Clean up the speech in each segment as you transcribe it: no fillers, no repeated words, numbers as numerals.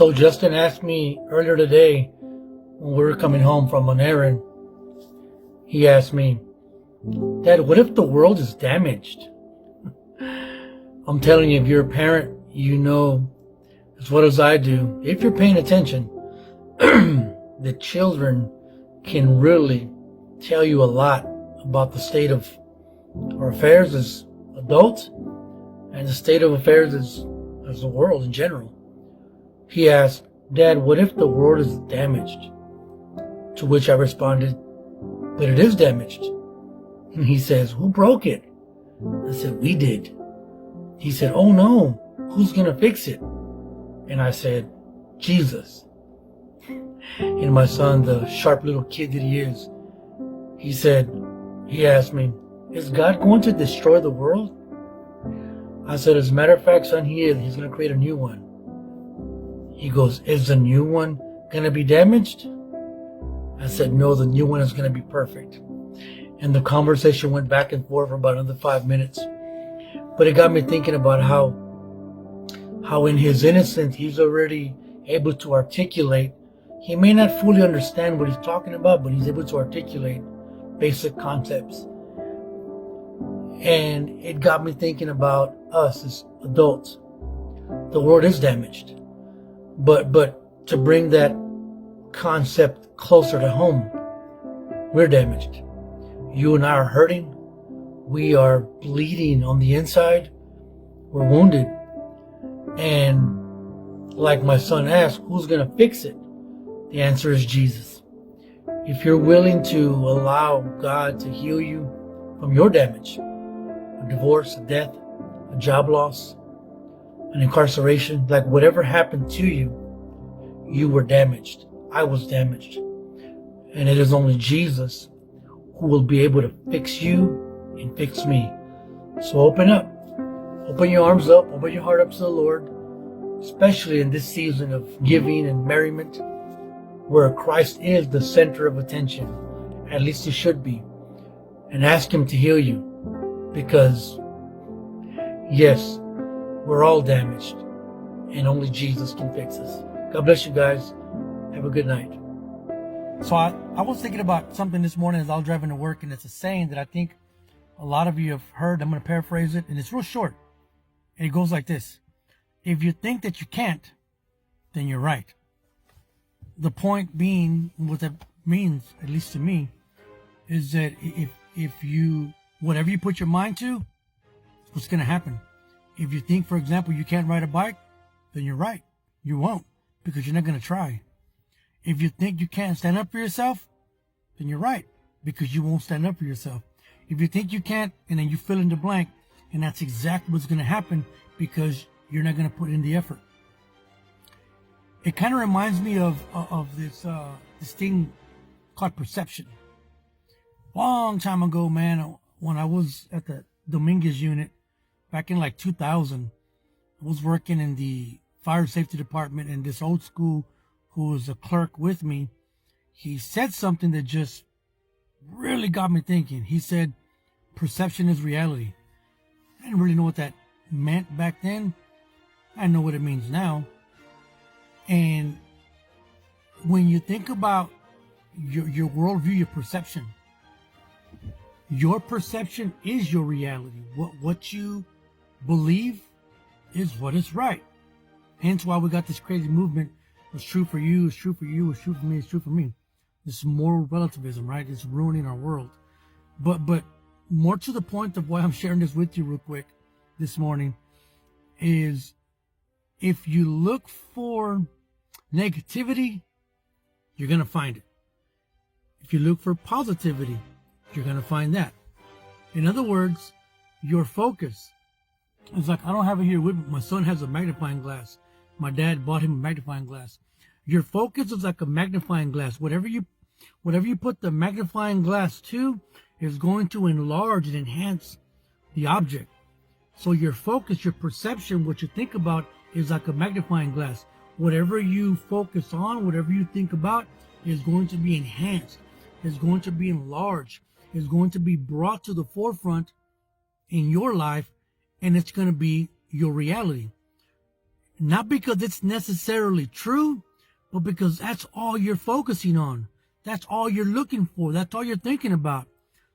So Justin asked me earlier today when we were coming home from an errand, he asked me, Dad, what if the world is damaged? I'm telling you, if you're a parent, you know as well as I do, if you're paying attention, the children can really tell you a lot about the state of our affairs as adults and the state of affairs as the world in general. He asked, Dad, what if the world is damaged? To which I responded, but it is damaged. And he says, who broke it? I said, we did. He said, oh no, who's going to fix it? And I said, Jesus. And my son, the sharp little kid that he is, he asked me, is God going to destroy the world? I said, as a matter of fact, son, he is. He's going to create a new one. He goes, is the new one going to be damaged? I said, no, the new one is going to be perfect. And the conversation went back and forth for about another 5 minutes. But it got me thinking about how in his innocence, he's already able to articulate. He may not fully understand what he's talking about, but he's able to articulate basic concepts. And it got me thinking about us as adults. The world is damaged. But to bring that concept closer to home, we're damaged. You and I are hurting. We are bleeding on the inside. We're wounded. And like my son asked, who's going to fix it? The answer is Jesus. If you're willing to allow God to heal you from your damage, a divorce, a death, a job loss, an incarceration, like whatever happened to you, you were damaged. I was damaged. And it is only Jesus who will be able to fix you and fix me. So open up. Open your arms up. Open your heart up to the Lord, especially in this season of giving and merriment, where Christ is the center of attention. At least he should be. And ask him to heal you. Because, yes, we're all damaged. And only Jesus can fix us. God bless you guys. Have a good night. So I was thinking about something this morning as I was driving to work, and it's a saying that I think a lot of you have heard. I'm going to paraphrase it, and it's real short. And it goes like this. If you think that you can't, then you're right. The point being, what that means, at least to me, is that if you, whatever you put your mind to, what's going to happen. If you think, for example, you can't ride a bike, then you're right. You won't, because you're not going to try. If you think you can't stand up for yourself, then you're right, because you won't stand up for yourself. If you think you can't, and then you fill in the blank, and that's exactly what's going to happen, because you're not going to put in the effort. It kind of reminds me of this thing called perception. Long time ago, man, when I was at the Dominguez unit, back in like 2000, I was working in the fire safety department, and this old school who was a clerk with me, he said something that just really got me thinking. He said, perception is reality. I didn't really know what that meant back then. I know what it means now. And when you think about your worldview, your perception is your reality. What you believe is what is right. Hence why we got this crazy movement. What's true for you is true for you. What's true for me is true for me. This moral relativism, right? It's ruining our world. But more to the point of why I'm sharing this with you real quick this morning is, if you look for negativity, you're going to find it. If you look for positivity, you're going to find that. In other words, your focus is like, I don't have it here with me. My son has a magnifying glass. My dad bought him a magnifying glass. Your focus is like a magnifying glass. Whatever you put the magnifying glass to is going to enlarge and enhance the object. So your focus, your perception, what you think about is like a magnifying glass. Whatever you focus on, whatever you think about is going to be enhanced, is going to be enlarged, is going to be brought to the forefront in your life, and it's going to be your reality. Not because it's necessarily true, but because that's all you're focusing on. That's all you're looking for. That's all you're thinking about.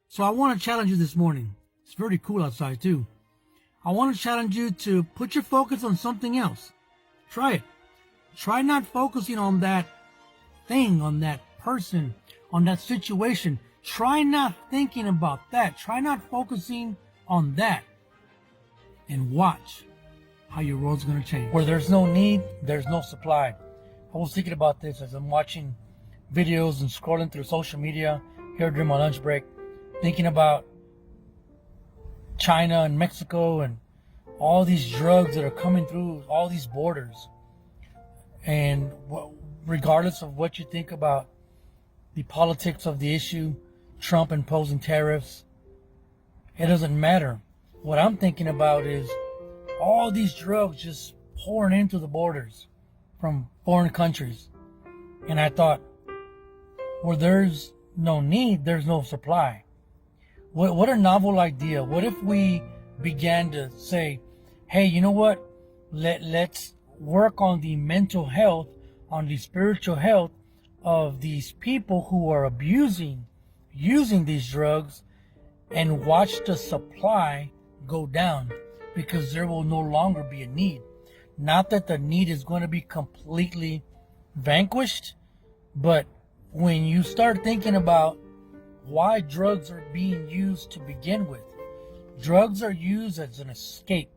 So I want to challenge you this morning. It's very cool outside too. I want to challenge you to put your focus on something else. Try it. Try not focusing on that thing, on that person, on that situation. Try not thinking about that. Try not focusing on that. And watch how your world's going to change. Where there's no need, there's no supply. I was thinking about this as I'm watching videos and scrolling through social media here during my lunch break, thinking about China and Mexico and all these drugs that are coming through all these borders. And regardless of what you think about the politics of the issue, Trump imposing tariffs, it doesn't matter. What I'm thinking about is all these drugs just pouring into the borders from foreign countries. And I thought, where there's no need, there's no supply. What a novel idea. What if we began to say, hey, you know what? Let's work on the mental health, on the spiritual health of these people who are using these drugs, and watch the supply go down, because there will no longer be a need. Not that the need is going to be completely vanquished, but when you start thinking about why drugs are being used to begin with, drugs are used as an escape.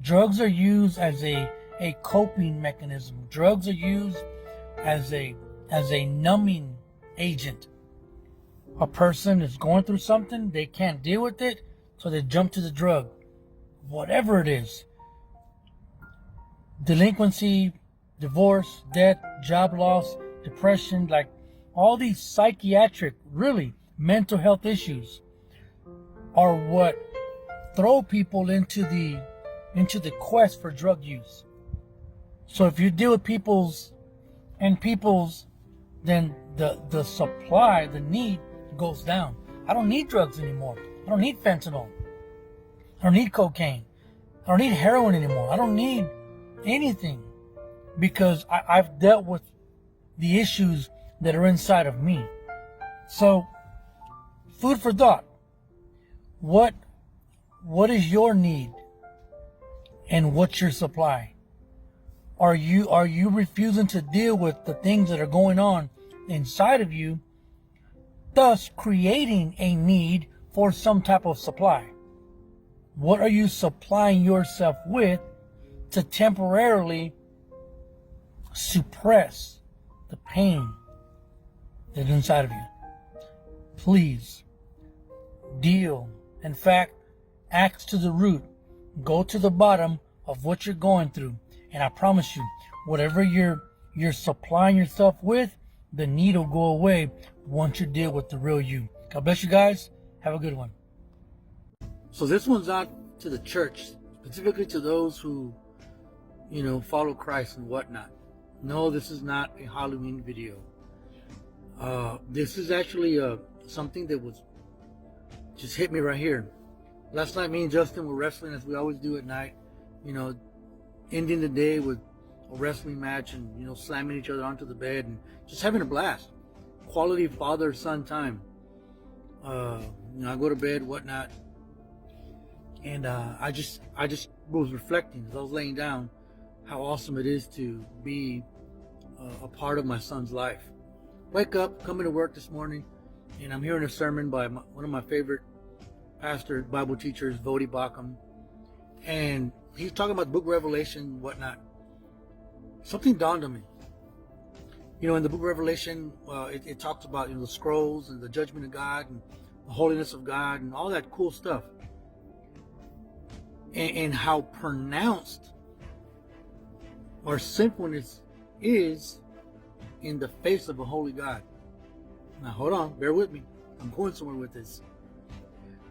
Drugs are used as a coping mechanism. Drugs are used as a numbing agent. A person is going through something, they can't deal with it, so they jump to the drug. Whatever it is. Delinquency, divorce, death, job loss, depression, like all these psychiatric, really mental health issues are what throw people into the quest for drug use. So if you deal with people's, then the supply, the need goes down. I don't need drugs anymore. I don't need fentanyl. I don't need cocaine. I don't need heroin anymore. I don't need anything, because I've dealt with the issues that are inside of me. So, food for thought. What is your need, and what's your supply? Are you refusing to deal with the things that are going on inside of you, thus creating a need for some type of supply? What are you supplying yourself with to temporarily suppress the pain that's inside of you? Please deal. In fact, axe to the root. Go to the bottom of what you're going through. And I promise you, whatever you're supplying yourself with, the need will go away once you deal with the real you. God bless you guys. Have a good one. So this one's not to the church, specifically to those who, follow Christ and whatnot. No, this is not a Halloween video. This is actually something that was just hit me right here. Last night, me and Justin were wrestling, as we always do at night. Ending the day with a wrestling match and, slamming each other onto the bed and just having a blast. Quality father-son time. I go to bed, whatnot. And I just was reflecting as I was laying down how awesome it is to be a part of my son's life. Wake up, coming to work this morning, and I'm hearing a sermon by one of my favorite pastors, Bible teachers, Vodi Bakum. And he's talking about the book of Revelation, whatnot. Something dawned on me. In the book of Revelation, it talks about the scrolls and the judgment of God and the holiness of God and all that cool stuff. And how pronounced our sinfulness is in the face of a holy God. Now hold on, bear with me. I'm going somewhere with this.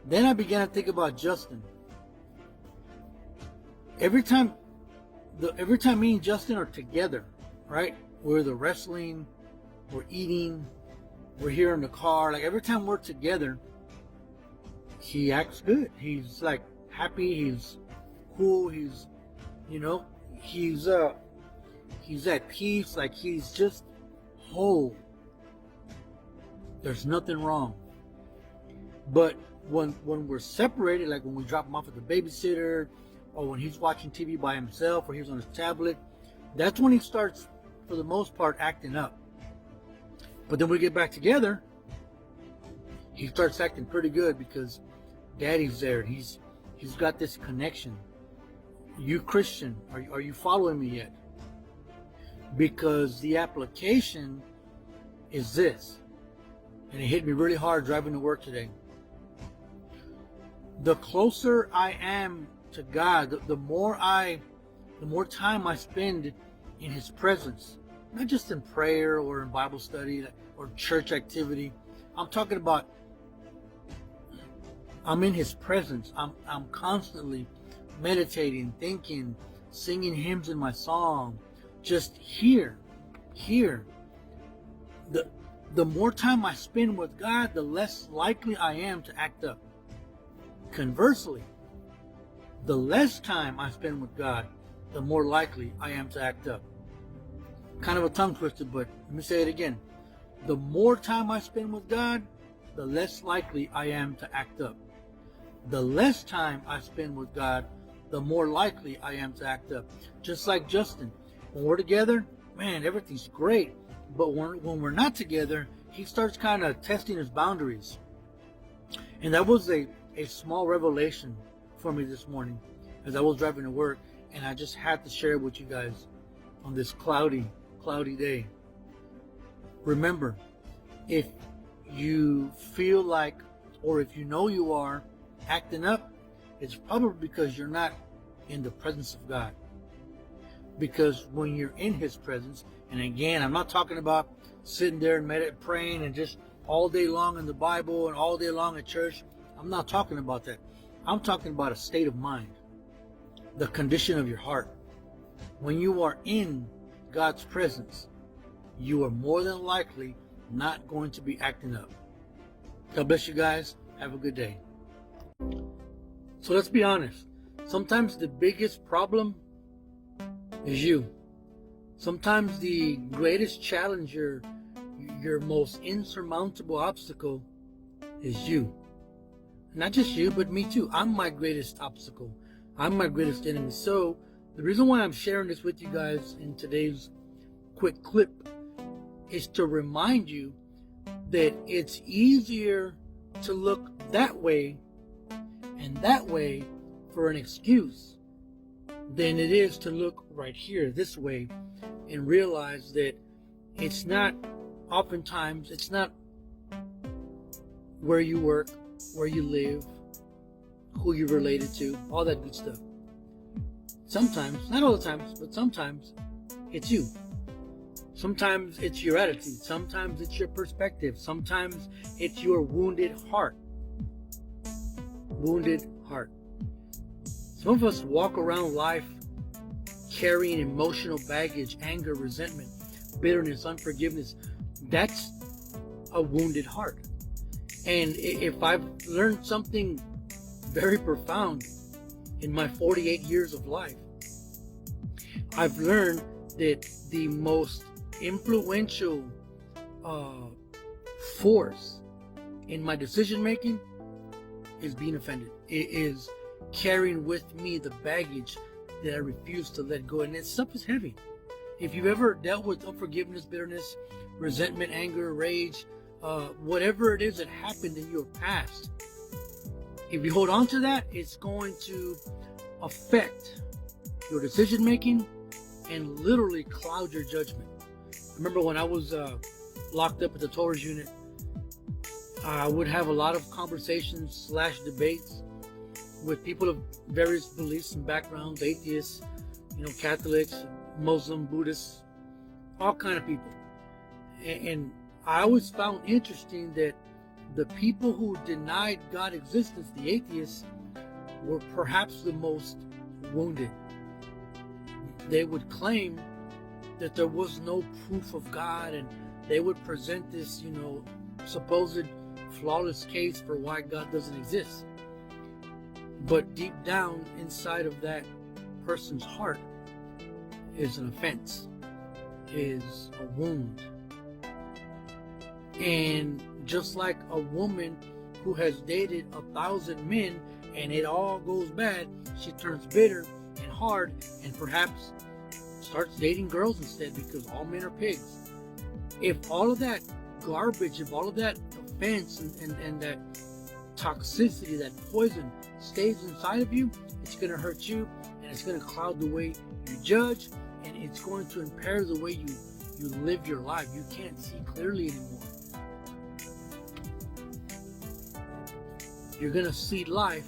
Then I began to think about Justin. Every time me and Justin are together, right? We're the wrestling, we're eating, we're here in the car. Like every time we're together, he acts good. He's like happy. He's cool. He's, he's at peace, like he's just whole. There's nothing wrong. But when we're separated, like when we drop him off at the babysitter, or when he's watching TV by himself, or he's on his tablet, that's when he starts, for the most part, acting up. But then we get back together, he starts acting pretty good because Daddy's there. He's got this connection. You Christian, are you following me yet? Because the application is this, and it hit me really hard driving to work today. The closer I am to God, the more time I spend in His presence, not just in prayer or in Bible study or church activity. I'm talking about I'm in His presence. I'm constantly meditating, thinking, singing hymns in my song, just here. The more time I spend with God, the less likely I am to act up. Conversely, the less time I spend with God, the more likely I am to act up. Kind of a tongue twister, but let me say it again. The more time I spend with God, the less likely I am to act up. The less time I spend with God, the more likely I am to act up. Just like Justin. When we're together, man, everything's great. But when we're not together, he starts kind of testing his boundaries. And that was a small revelation for me this morning as I was driving to work. And I just had to share it with you guys on this cloudy day. Remember, if you feel like, or if you know you are acting up, it's probably because you're not in the presence of God. Because when you're in His presence, and again, I'm not talking about sitting there and praying and just all day long in the Bible and all day long at church. I'm not talking about that. I'm talking about a state of mind, the condition of your heart. When you are in God's presence, you are more than likely not going to be acting up. God bless you guys. Have a good day. So let's be honest. Sometimes the biggest problem is you. Sometimes the greatest challenge, your most insurmountable obstacle is you. Not just you, but me too. I'm my greatest obstacle. I'm my greatest enemy. So the reason why I'm sharing this with you guys in today's quick clip is to remind you that it's easier to look that way and that way for an excuse than it is to look right here this way and realize that it's not, oftentimes, it's not where you work, where you live, who you're related to, all that good stuff. Sometimes, not all the times, but sometimes it's you. Sometimes it's your attitude. Sometimes it's your perspective. Sometimes it's your wounded heart. Wounded heart. Some of us walk around life carrying emotional baggage, anger, resentment, bitterness, unforgiveness. That's a wounded heart. And if I've learned something very profound in my 48 years of life, I've learned that the most influential force in my decision making is being offended. It is carrying with me the baggage that I refuse to let go. And that stuff is heavy. If you've ever dealt with unforgiveness, bitterness, resentment, anger, rage, whatever it is that happened in your past, if you hold on to that, it's going to affect your decision making and literally cloud your judgment. I remember when I was locked up at the Torah's unit, I would have a lot of conversations / debates with people of various beliefs and backgrounds, atheists, Catholics, Muslim, Buddhists, all kind of people. And I always found interesting that the people who denied God's existence, the atheists, were perhaps the most wounded. They would claim that there was no proof of God, and they would present this, supposed flawless case for why God doesn't exist. But deep down inside of that person's heart, is an offense, is a wound. And just like a woman who has dated 1,000 men and it all goes bad, she turns bitter and hard and perhaps starts dating girls instead because all men are pigs. If all of that garbage, if all of that offense and that toxicity, that poison stays inside of you, it's going to hurt you, and it's going to cloud the way you judge, and it's going to impair the way you live your life. You can't see clearly anymore. You're going to see life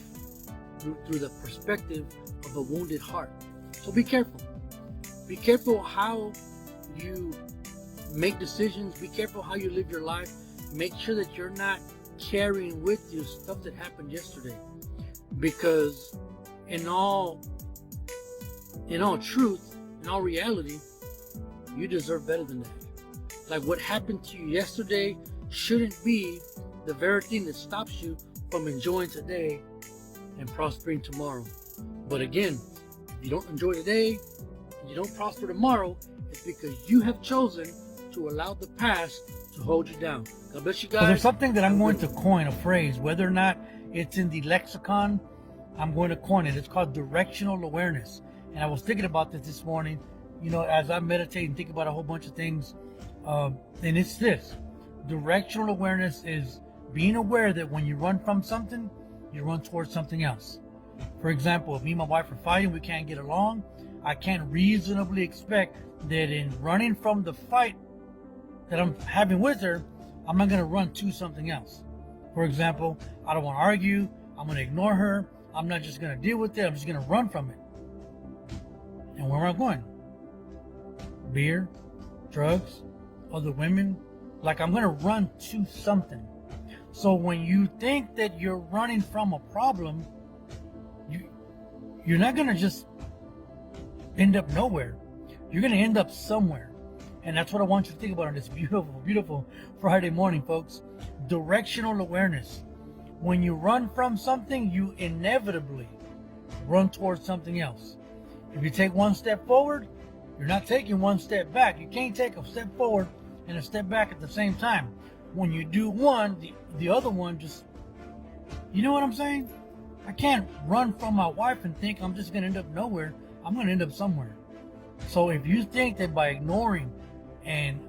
through the perspective of a wounded heart. So be careful. Be careful how you make decisions. Be careful how you live your life. Make sure that you're not carrying with you stuff that happened yesterday. Because in all truth, in all reality, you deserve better than that. Like what happened to you yesterday shouldn't be the very thing that stops you from enjoying today and prospering tomorrow. But again, if you don't enjoy today and you don't prosper tomorrow, it's because you have chosen to allow the past to hold you down. God bless you guys. So there's something that I'm going to coin, a phrase, whether or not it's in the lexicon, I'm going to coin it. It's called directional awareness. And I was thinking about this morning, as I meditate and think about a whole bunch of things. And it's this. Directional awareness is being aware that when you run from something, you run towards something else. For example, if me and my wife are fighting, we can't get along, I can't reasonably expect that in running from the fight that I'm having with her, I'm not going to run to something else. For example, I don't want to argue, I'm going to ignore her, I'm not just going to deal with it, I'm just going to run from it. And where am I going? Beer, drugs, other women. Like I'm going to run to something. So when you think that you're running from a problem, you're not going to just end up nowhere. You're going to end up somewhere. And that's what I want you to think about on this beautiful, beautiful Friday morning, folks. Directional awareness. When you run from something, you inevitably run towards something else. If you take one step forward, you're not taking one step back. You can't take a step forward and a step back at the same time. When you do one, the other one just, you know what I'm saying? I can't run from my wife and think I'm just going to end up nowhere. I'm going to end up somewhere. So if you think that by ignoring and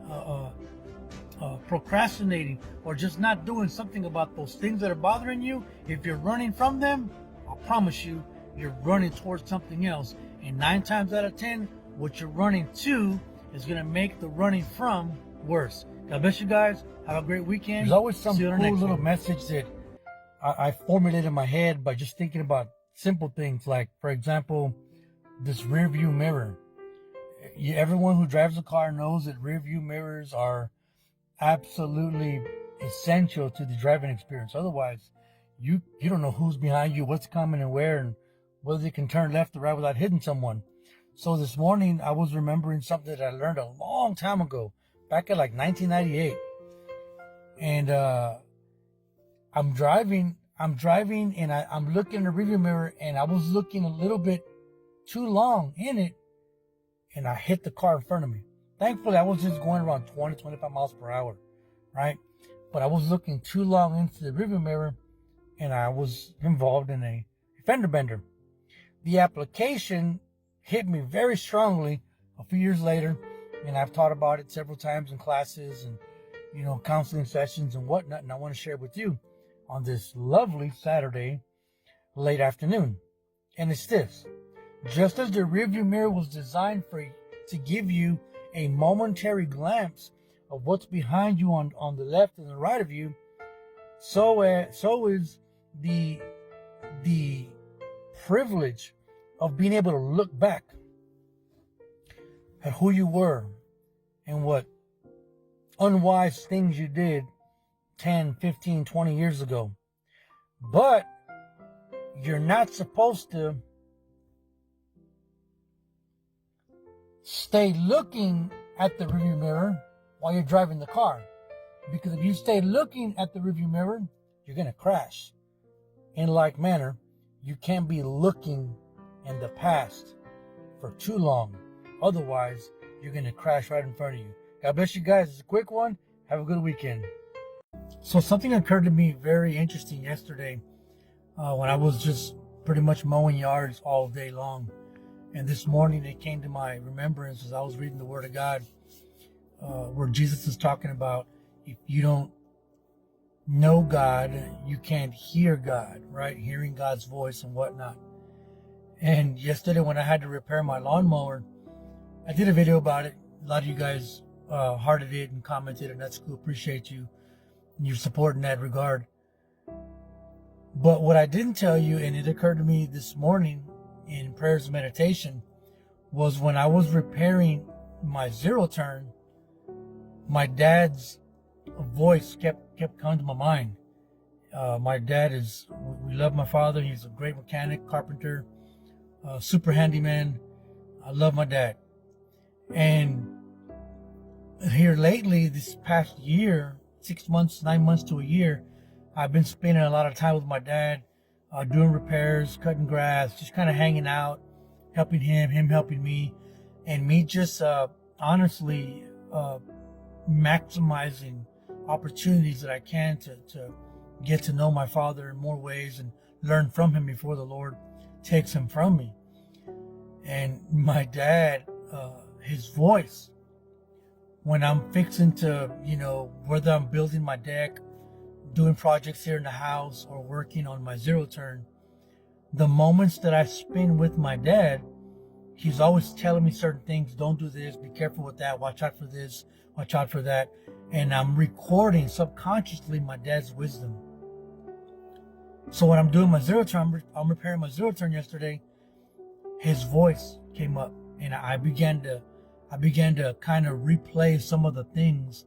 procrastinating or just not doing something about those things that are bothering you, if you're running from them, I promise you, you're running towards something else. And 9 times out of 10, what you're running to is going to make the running from worse. God bless you guys. Have a great weekend. There's always some cool little message that I formulated in my head by just thinking about simple things like, for example, this rear view mirror. Everyone who drives a car knows that rear view mirrors are absolutely essential to the driving experience. Otherwise, you don't know who's behind you, what's coming and where, and whether you can turn left or right without hitting someone. So this morning, I was remembering something that I learned a long time ago, back in like 1998. And I'm driving and I'm looking in the rearview mirror, and I was looking a little bit too long in it, and I hit the car in front of me. Thankfully, I was just going around 20, 25 miles per hour, right? But I was looking too long into the rearview mirror, and I was involved in a fender bender. The application hit me very strongly a few years later, and I've taught about it several times in classes and, counseling sessions and whatnot, and I want to share it with you on this lovely Saturday late afternoon. And it's this. Just as the rearview mirror was designed to give you a momentary glimpse of what's behind you on the left and the right of you, so is the privilege of being able to look back at who you were and what unwise things you did 10, 15, 20 years ago. But you're not supposed to stay looking at the rearview mirror while you're driving the car. Because if you stay looking at the rearview mirror, you're going to crash. In like manner, you can't be looking in the past for too long Otherwise, you're going to crash right in front of you. God bless you guys. It's a quick one. Have a good weekend. So something occurred to me very interesting yesterday when I was just pretty much mowing yards all day long. And this morning it came to my remembrance as I was reading the Word of God, where Jesus is talking about if you don't know God, you can't hear God, right? Hearing God's voice and whatnot. And yesterday when I had to repair my lawnmower, I did a video about it. A lot of you guys hearted it and commented, and that's cool. Appreciate you and your support in that regard. But what I didn't tell you, and it occurred to me this morning in prayers and meditation, was when I was repairing my zero turn, my dad's voice kept coming to my mind. My dad we love my father. He's a great mechanic, carpenter, super handyman. I love my dad. And here lately, this past year, 6 months, 9 months to a year, I've been spending a lot of time with my dad, doing repairs, cutting grass, just kind of hanging out, helping him helping me, and me just honestly maximizing opportunities that I can to get to know my father in more ways and learn from him before the Lord takes him from me. And my dad, his voice, when I'm fixing to, whether I'm building my deck, doing projects here in the house, or working on my zero turn, the moments that I spend with my dad, he's always telling me certain things. Don't do this, be careful with that, watch out for this, watch out for that. And I'm recording subconsciously my dad's wisdom. So when I'm doing my zero turn, I'm repairing my zero turn yesterday, his voice came up, and I began to kind of replay some of the things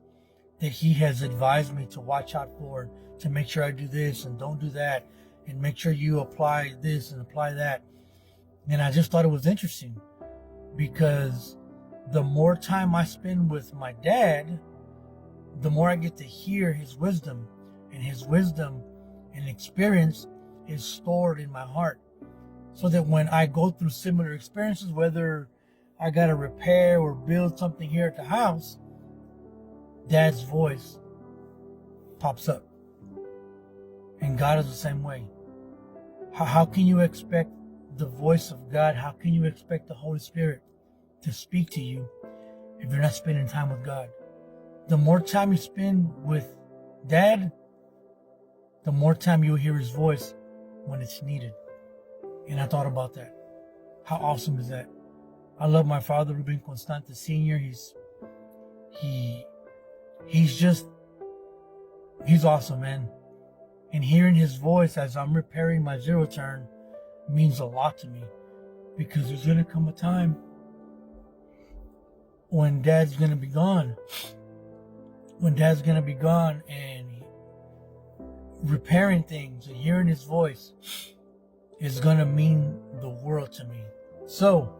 that he has advised me to watch out for, to make sure I do this and don't do that, and make sure you apply this and apply that. And I just thought it was interesting, because the more time I spend with my dad, the more I get to hear his wisdom, and his wisdom and experience is stored in my heart, so that when I go through similar experiences, whether I got to repair or build something here at the house, Dad's voice pops up. And God is the same way. How can you expect the voice of God? How can you expect the Holy Spirit to speak to you if you're not spending time with God? The more time you spend with Dad, the more time you'll hear his voice when it's needed. And I thought about that. How awesome is that? I love my father, Ruben Constante Sr. He's awesome, man. And hearing his voice as I'm repairing my zero turn means a lot to me, because there's going to come a time when Dad's going to be gone. When Dad's going to be gone, and repairing things and hearing his voice is going to mean the world to me. So,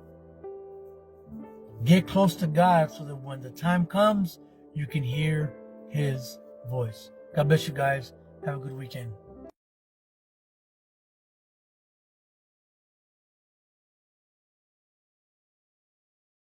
get close to God so that when the time comes, you can hear his voice. God bless you guys. Have a good weekend.